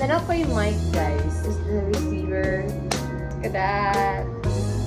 Nanap ko yung mic, guys. This is the receiver. Look at that.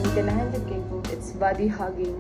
Yung ganahan yung cable. It's body hugging.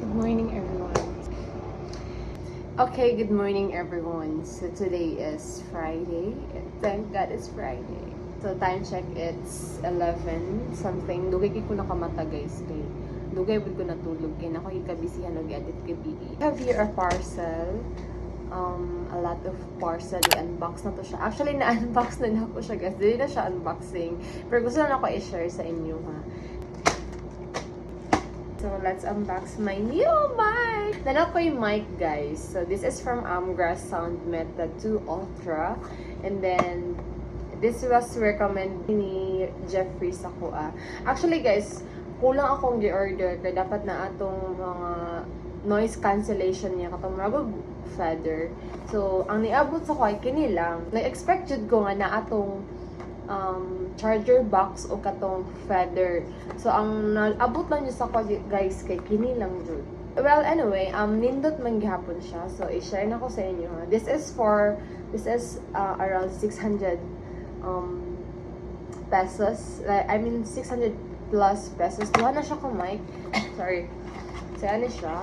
Good morning, everyone. Okay, good morning, everyone. So today is Friday. Thank God it's Friday. So time check, it's 11 something. Dugay ko nakamata, guys. Kay dugay ko natulog. Kaya ako ikabisihan og-edit gabi. I have here a parcel. A lot of parcel. I-unbox na to siya. Actually, na-unbox na ako siya, guys. Dili na siya unboxing. Pero gusto na ako i-share sa inyo, ha. So, let's unbox my new mic! Nanap ko yung mic, guys. So, this is from Amgras Sound Meta 2 Ultra. And then, this was recommended ni Jeffrey Sakua. Actually, guys, kulang akong gi-order. Kaya dapat na atong mga noise cancellation niya. Katong mga feather. So, ang niabot sa ko ay kini lang. Na-expect jud ko nga na atong charger box o katong feather. So, ang naabot lang niyo sa ko, guys, kay kini lang jud. Well, anyway, nindot man gihapon siya. So, i-share na ko sa inyo. This is around 600 pesos. Like, I mean, 600 plus pesos. Duha na siya ko mic. Sorry. So, ano siya?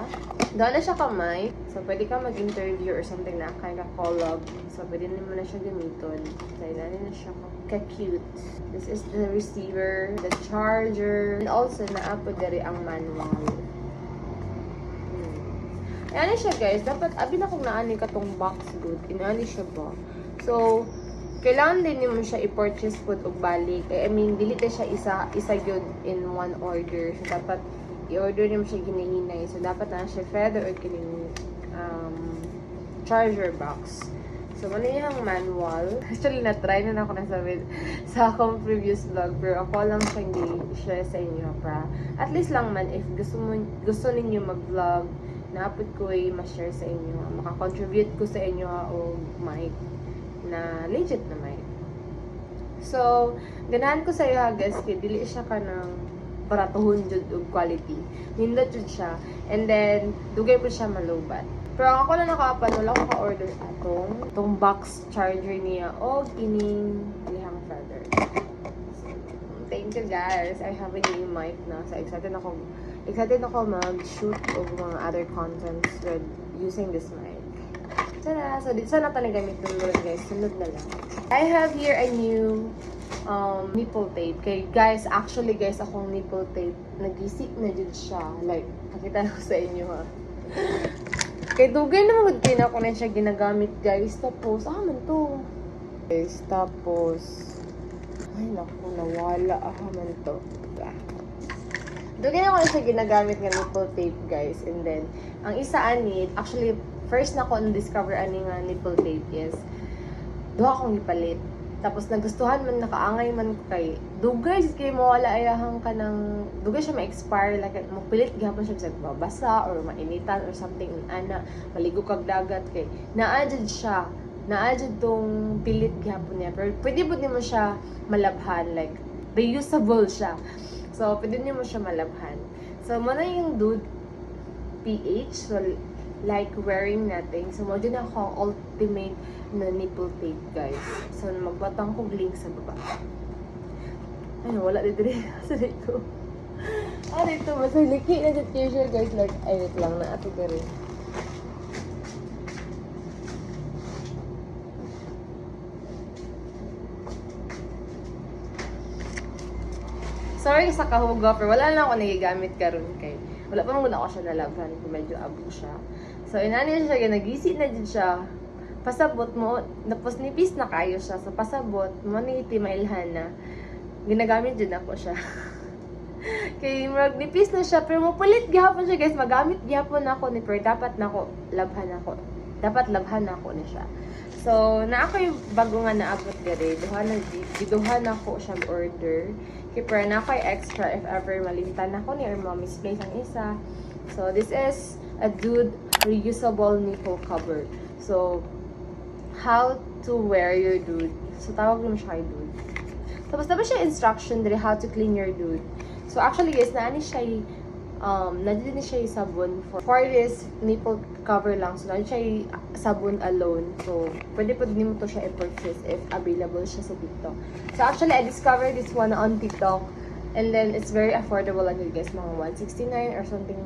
Duha na siya ka mic. So, pwede ka mag-interview or something na kind of collab. So, pwede naman na siya gamiton. So, na siya ka-cute. This is the receiver, the charger, and also na-upload diri ang manual. Ano siya, guys? Dapat, abi na kung naani ka tong box good. Inaani siya ba? So, kailangan din mo siya i-purchase food o balik. I mean, dili siya isa good in one order. So, dapat i-order niyo siya ginihinay. So, dapat na siya feather or kining charger box. So, ano yung manual? Actually, na-try na ako sa akong previous vlog. Pero ako lang siyang i-share sa inyo para at least lang man, if gusto ninyo mag-vlog, naapod ko ma-share sa inyo. Makakontribute ko sa inyo o mic na legit na mic. So, ganahan ko sa iyo, guys, kaya dili siya ka ng paratuhon jud og quality. Nindot jud siya. And then, dugay po siya malubat. Pero ako na nakaapan, wala ko ka-order itong box charger niya o kining lihang feather. So, thank you, guys. I have a new mic na. So, excited ako mag-shoot o mga other contents with using this mic. Tada! So, dito na talaga gamit ng guys. Sunod na lang. I have here a new nipple tape. Okay, guys, actually, guys, akong nipple tape, nag-isik na dyan siya. Like, pakita ko sa inyo, ha. Kaya dugay naman din ako na siya ginagamit, guys. Tapos, man to. Guys, tapos, ay, naku, nawala. Man to. Dugay na ako na siya ginagamit ng nipple tape, guys. And then, ang isa ani, actually, first na ko na-discover ani nga nipple tape is, duha akong ipalit. Tapos nagustuhan man, nakaangay man ko kay dugay kay mawala ayahang ka ng dugay siya ma-expire, like mapilit gihapon siya sa babasa or mainitan or something ana maligo kag dagat kay naadjud tong pilit gihapon niya, pero pwede bud nimo siya malabhan, like reusable siya, so pwede nimo siya malabhan. So mo na yung dude PH, so like wearing nothing. So, mo din ako ultimate na nipple tape, guys. So, magbatang kong link sa baba. Ay, wala dito rin. Sa dito. Dito. Masaliki na dito siya, guys. Like, ay, wait lang na. Ato ka rin. sorry sa kahuga, pero wala na ako nagigamit karon kay. Wala pa muna ako siya nalabhan, kung medyo abo siya. So, inani siya, nagisi na dyan siya. Pasabot mo, tapos nipis na kayo siya. So, pasabot mo, niti mailhan na. Ginagamit dyan ako siya. Kay nipis na siya, pero mapulit gihapon siya, guys. Magamit gihapon ako ni pero dapat na ako, labhan ako. Dapat labhan ako ni siya. So, na ako yung bago nga naabot gari. Duhan ako siyang order. Kaya pero na ako yung extra if ever malimtan ako ni or misplace ang isa. So, this is a Dude reusable nipple cover. So, how to wear your Dude. So, tawag mo siya kay Dude. Tapos siya instruction dali how to clean your Dude. So, actually guys, naani siya nadili siya yung sabon for this nipple cover lang. So, nadili siya yung sabon alone. So, pwede din mo to siya i-purchase if available siya sa TikTok. So, actually, I discovered this one on TikTok. And then, it's very affordable lang yun guys. Mga 169 or something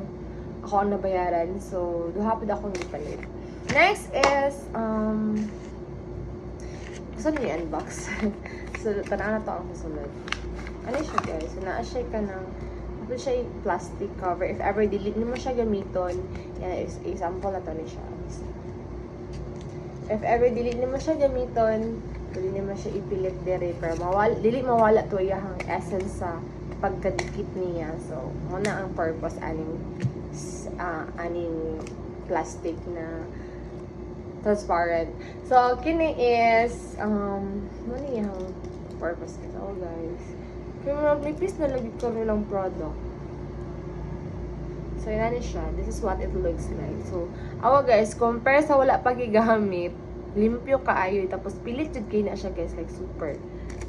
ako ang nabayaran. So, duhapid akong ipalit. Next is, gusto niyo i-unbox. So, tanaan na to ang kasunod. Ano siya guys? So, naa-siya ka ng ito siya yung plastic cover. If ever delete mo siya gamiton, yan, example na to ni siya. If ever delete mo siya gamiton, dili mo siya ipilit dire pero dili mawala to yung essence sa pagkadikit niya. So, muna ang purpose aning plastic na transparent. So, kini is ano yung purpose ito, guys. Kaya mag-nipis na lagi ko nilang product. So, yan siya. This is what it looks like. So, awa guys, compare sa wala pagigamit, limpyo kaayo. Tapos, pilit jud kayo na siya guys. Like, super.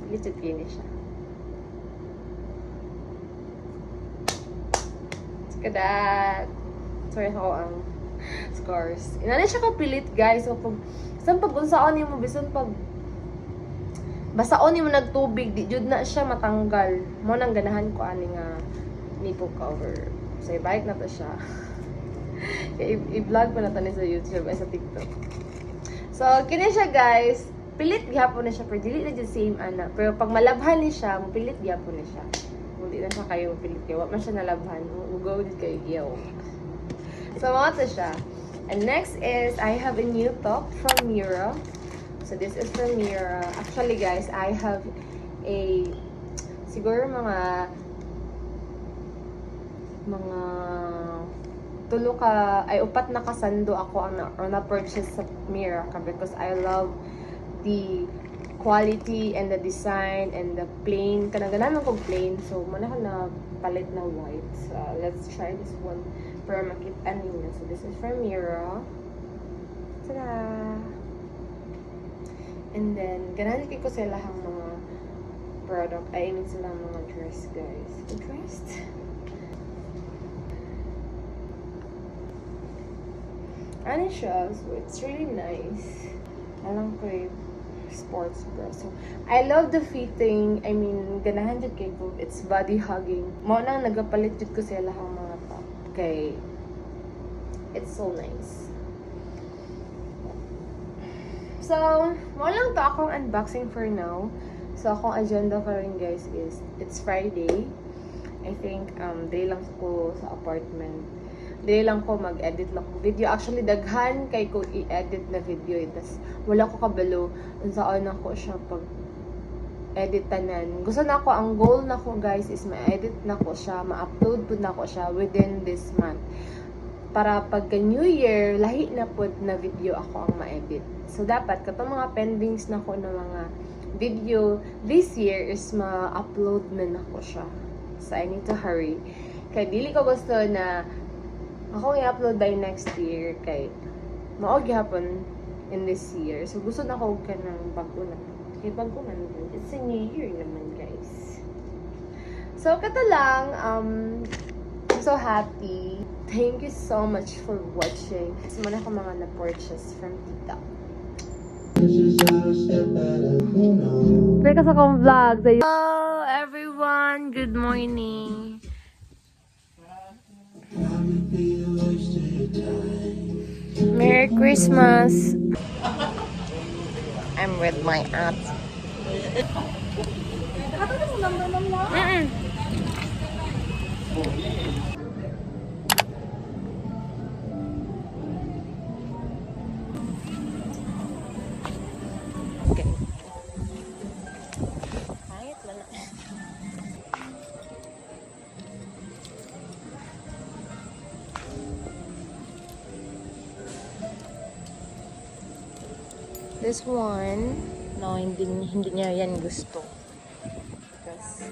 Pilit jud kayo na siya. Look at that. Sorry ako ang scars. Inani siya kapilit guys. So, saan pag-unsaon mo, bisan pag basaon mo nagtubig, di jud na siya matanggal. Mo nang ganahan ko ani nga nipple cover. So, i-bike na to siya. I-vlog pa na to ni sa YouTube ay sa TikTok. So, kini siya guys. Pilit gyapon na siya, pero dili na jud same ana. Pero pag malabhan ni siya, pilit gyapon na siya. Hindi na siya kayo pilit kayo. Wa man siya nalabhan. Go jud kayo giyaw. So, mga to siya. And next is, I have a new top from Mira. So, this is from Mira. Actually, guys, I have a, siguro mga upat na kasando ako ang na-purchase sa Mira because I love the quality and the design and the plain. Kanagalan kong plain. So, muna ko na palit na white. So, let's try this one para makita niyo. So, this is from Mira. Ta-da! And then, ganahan ko sila ang mga product. I mean sila mga dress, guys. Dressed? Ano siya? So, it's really nice. Alam ko yung sports bra. So, I love the fitting. I mean, ganahan jud kay ko. It's body hugging. Mo nang nagapalit jud ko sila ang mga top. Kay, it's so nice. So, mo lang to akong unboxing for now. So, akong agenda pa rin guys is, it's Friday. I think, day lang ko sa apartment. Day lang ko mag-edit lang ko video. Actually, daghan kay ko i-edit na video. Tas, wala ko kabalo. Saan ako siya pag-edit tanan. Gusto na ko, ang goal na ko guys is ma-edit na ko siya, ma-upload po na ko siya within this month. Para pagka New Year, lahi na po na video ako ang ma-edit. So, dapat, katong mga pendings na ko na mga video this year is ma-upload na ko siya. So, I need to hurry. Kaya, dili ko gusto na ako i-upload by next year. Kaya, maog hapon in this year. So, gusto na ko ka ng bago-na. Kaya bago-na naman. It's a new year naman, guys. So, kata lang, I'm so happy. Thank you so much for watching. So, muna ko mga na-purchase from TikTok. Break us akong vlog. Hello, everyone. Good morning. Merry Christmas. I'm with my aunt. Okay. Kahit wala. This one, no, hindi niya yan gusto. Because